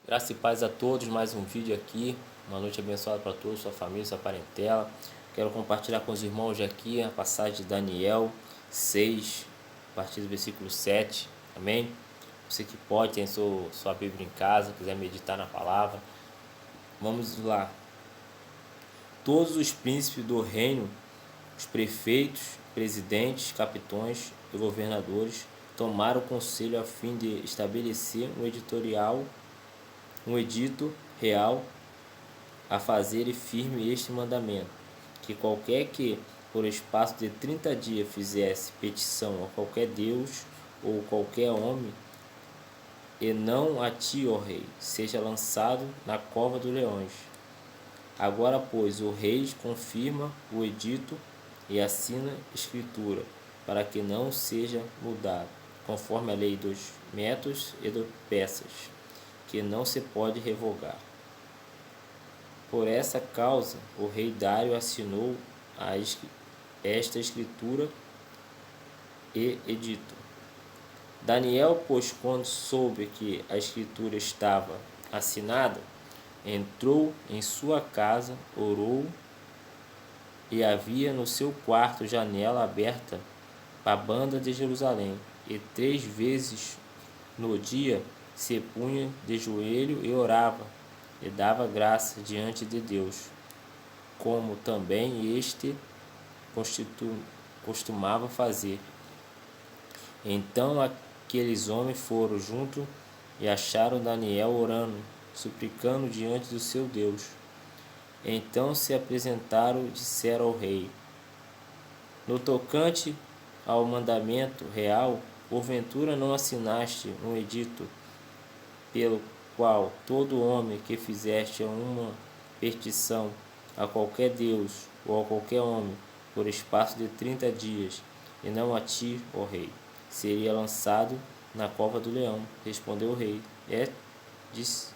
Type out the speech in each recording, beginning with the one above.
Graça e paz a todos, mais um vídeo aqui. Uma noite abençoada para todos, sua família, sua parentela. Quero compartilhar com os irmãos aqui a passagem de Daniel 6, a partir do versículo 7. Amém? Você que pode, tem sua Bíblia em casa, quiser meditar na palavra. Vamos lá. Todos os príncipes do reino, os prefeitos, presidentes, capitães e governadores tomaram conselho a fim de estabelecer um edito real a fazer firme este mandamento, que qualquer que, por espaço de 30 dias, fizesse petição a qualquer Deus ou qualquer homem, e não a ti, ó rei, seja lançado na cova dos leões. Agora, pois, o rei confirma o edito e assina escritura, para que não seja mudado, conforme a lei dos métodos e dos persas, que não se pode revogar. Por essa causa, o rei Dário assinou esta escritura e edito. Daniel, pois, quando soube que a escritura estava assinada, entrou em sua casa, orou, e havia no seu quarto janela aberta para a banda de Jerusalém, e 3 vezes no dia se punha de joelho e orava, e dava graça diante de Deus, como também este costumava fazer. Então aqueles homens foram junto e acharam Daniel orando, suplicando diante do seu Deus. Então se apresentaram e disseram ao rei: no tocante ao mandamento real, porventura não assinaste um edito pelo qual todo homem que fizeste uma petição a qualquer Deus ou a qualquer homem por espaço de 30 dias, e não a ti, ó rei, seria lançado na cova do leão? Respondeu o rei, disse: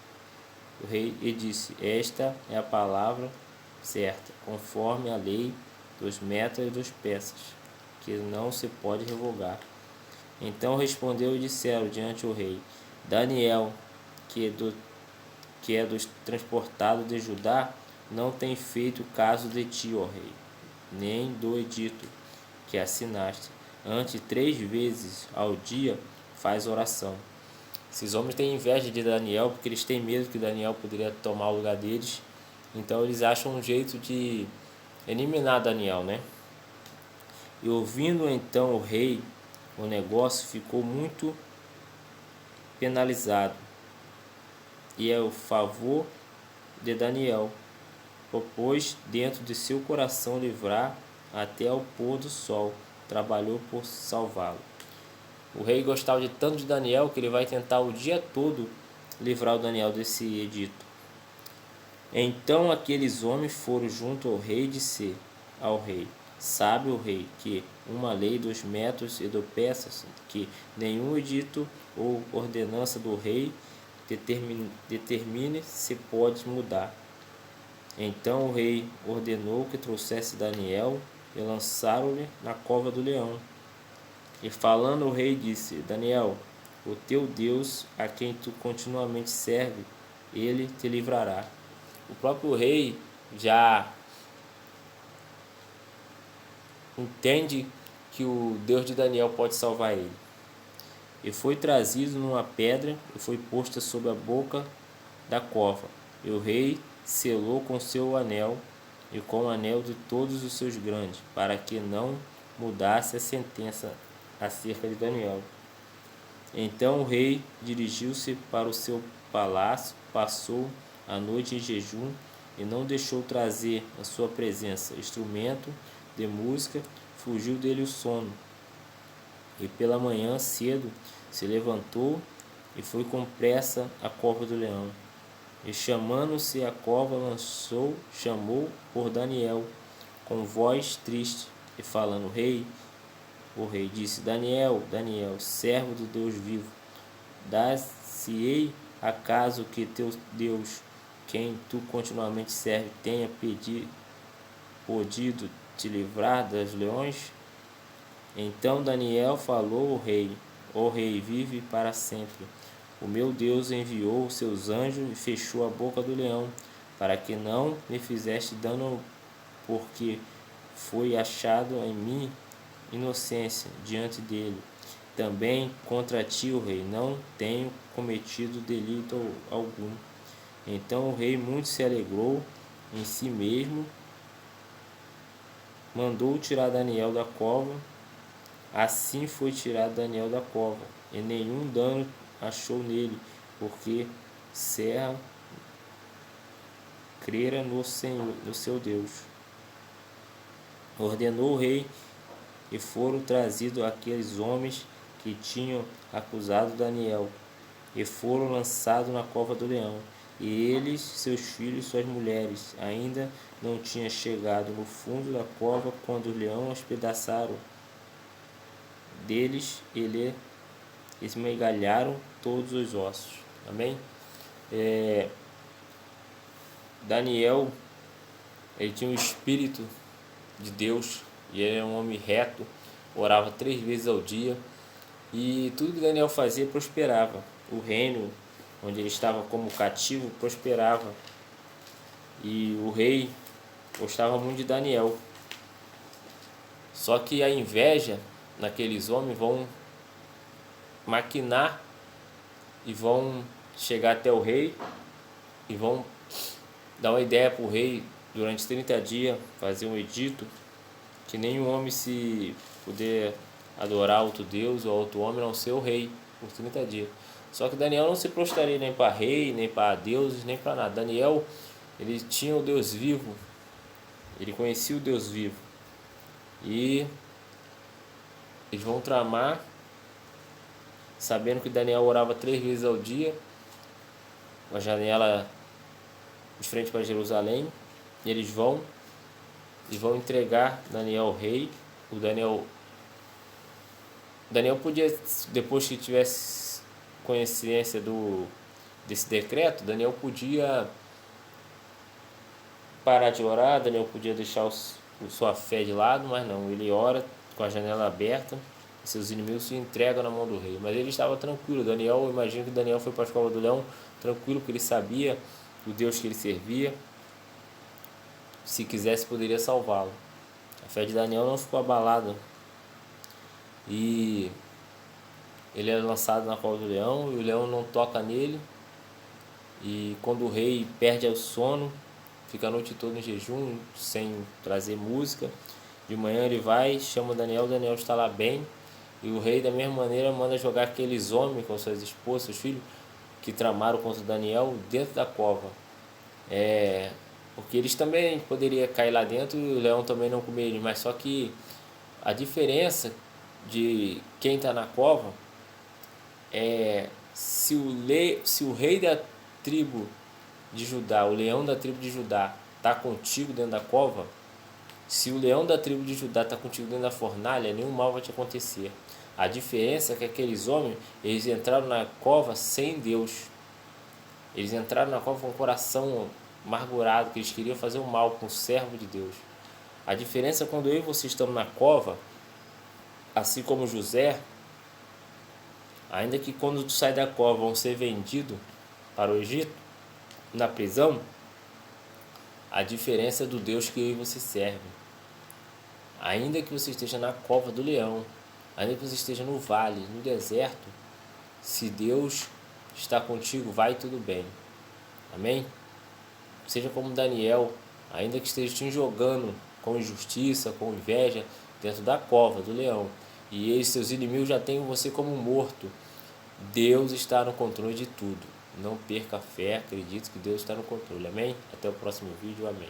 esta é a palavra certa, conforme a lei dos métodos e dos persas, que não se pode revogar. Então respondeu e disseram diante do rei: Daniel, que é dos transportados de Judá, não tem feito caso de ti, ó rei, nem do edito que assinaste. Antes 3 vezes ao dia faz oração. Esses homens têm inveja de Daniel, porque eles têm medo que Daniel poderia tomar o lugar deles. Então eles acham um jeito de eliminar Daniel, né? E ouvindo então o rei, o negócio ficou muito penalizado, e é o favor de Daniel propôs dentro de seu coração livrar até ao pôr do sol, trabalhou por salvá-lo. O rei gostava de tanto de Daniel que ele vai tentar o dia todo livrar o Daniel desse edito. Então aqueles homens foram junto ao rei e disse ao rei: sabe o rei que uma lei dos métodos e do persas, que nenhum edito ou ordenança do rei determine se pode mudar. Então o rei ordenou que trouxesse Daniel e lançaram-lhe na cova do leão. E falando o rei disse: Daniel, o teu Deus, a quem tu continuamente serve, ele te livrará. O próprio rei já entende que o Deus de Daniel pode salvar ele. E foi trazido numa pedra e foi posta sobre a boca da cova. E o rei selou com seu anel e com o anel de todos os seus grandes, para que não mudasse a sentença acerca de Daniel. Então o rei dirigiu-se para o seu palácio, passou a noite em jejum e não deixou trazer à sua presença instrumento de música, fugiu dele o sono. E pela manhã cedo se levantou e foi com pressa à cova do leão. E chamando-se a cova, chamou por Daniel, com voz triste, e falando: o rei disse: Daniel, Daniel, servo do Deus vivo, dar-se-ei acaso que teu Deus, quem tu continuamente serve, tenha podido te livrar dos leões? Então Daniel falou ao rei: ó rei, vive para sempre. o meu Deus enviou seus anjos e fechou a boca do leão, para que não me fizeste dano, porque foi achado em mim inocência diante dele. Também contra ti, o rei, não tenho cometido delito algum. Então o rei muito se alegrou em si mesmo, mandou tirar Daniel da cova. Assim foi tirado Daniel da cova, e nenhum dano achou nele, porque Serra crera no Senhor, no seu Deus. Ordenou o rei, e foram trazidos aqueles homens que tinham acusado Daniel, e foram lançados na cova do leão. E eles, seus filhos e suas mulheres, ainda não tinham chegado no fundo da cova quando o leão espedaçaram deles, ele esmigalharam todos os ossos. Amém? Daniel, ele tinha um espírito de Deus, e ele era um homem reto, orava 3 vezes ao dia, e tudo que Daniel fazia prosperava. O reino onde ele estava como cativo prosperava, e o rei gostava muito de Daniel. Só que a inveja naqueles homens vão maquinar e vão chegar até o rei e vão dar uma ideia para o rei durante 30 dias, fazer um edito que nenhum homem se puder adorar outro Deus ou outro homem, não ser o rei, por 30 dias. Só que Daniel não se prostraria nem para rei, nem para deuses, nem para nada. Daniel, ele tinha o Deus vivo, ele conhecia o Deus vivo. E eles vão tramar, sabendo que Daniel orava 3 vezes ao dia, uma janela de frente para Jerusalém, e eles vão entregar Daniel ao rei. O Daniel podia, depois que tivesse consciência desse decreto, Daniel podia parar de orar, Daniel podia deixar sua fé de lado, mas não, ele ora com a janela aberta, e seus inimigos se entregam na mão do rei. Mas ele estava tranquilo. Daniel, eu imagino que Daniel foi para a cova do leão tranquilo, porque ele sabia o Deus que ele servia. Se quisesse, poderia salvá-lo. A fé de Daniel não ficou abalada. E ele é lançado na cova do leão, e o leão não toca nele. E quando o rei perde o sono, fica a noite toda em jejum, sem trazer música. De manhã ele vai, chama Daniel está lá bem. E o rei, da mesma maneira, manda jogar aqueles homens com suas esposas, seus filhos, que tramaram contra Daniel, dentro da cova. Porque eles também poderiam cair lá dentro e o leão também não comer eles. Mas só que a diferença de quem está na cova é se o rei da tribo de Judá, o leão da tribo de Judá, está contigo dentro da cova. Se o leão da tribo de Judá está contigo dentro da fornalha, nenhum mal vai te acontecer. A diferença é que aqueles homens, eles entraram na cova sem Deus. Eles entraram na cova com o coração amargurado, que eles queriam fazer o mal com o servo de Deus. A diferença é quando eu e você estamos na cova, assim como José, ainda que quando tu sai da cova vão ser vendidos para o Egito, na prisão, a diferença é do Deus que eu e você serve. Ainda que você esteja na cova do leão, ainda que você esteja no vale, no deserto, se Deus está contigo, vai tudo bem. Amém? Seja como Daniel, ainda que esteja te jogando com injustiça, com inveja, dentro da cova do leão, e eles, seus inimigos, já têm você como morto, Deus está no controle de tudo. Não perca a fé, acredite que Deus está no controle. Amém? Até o próximo vídeo. Amém.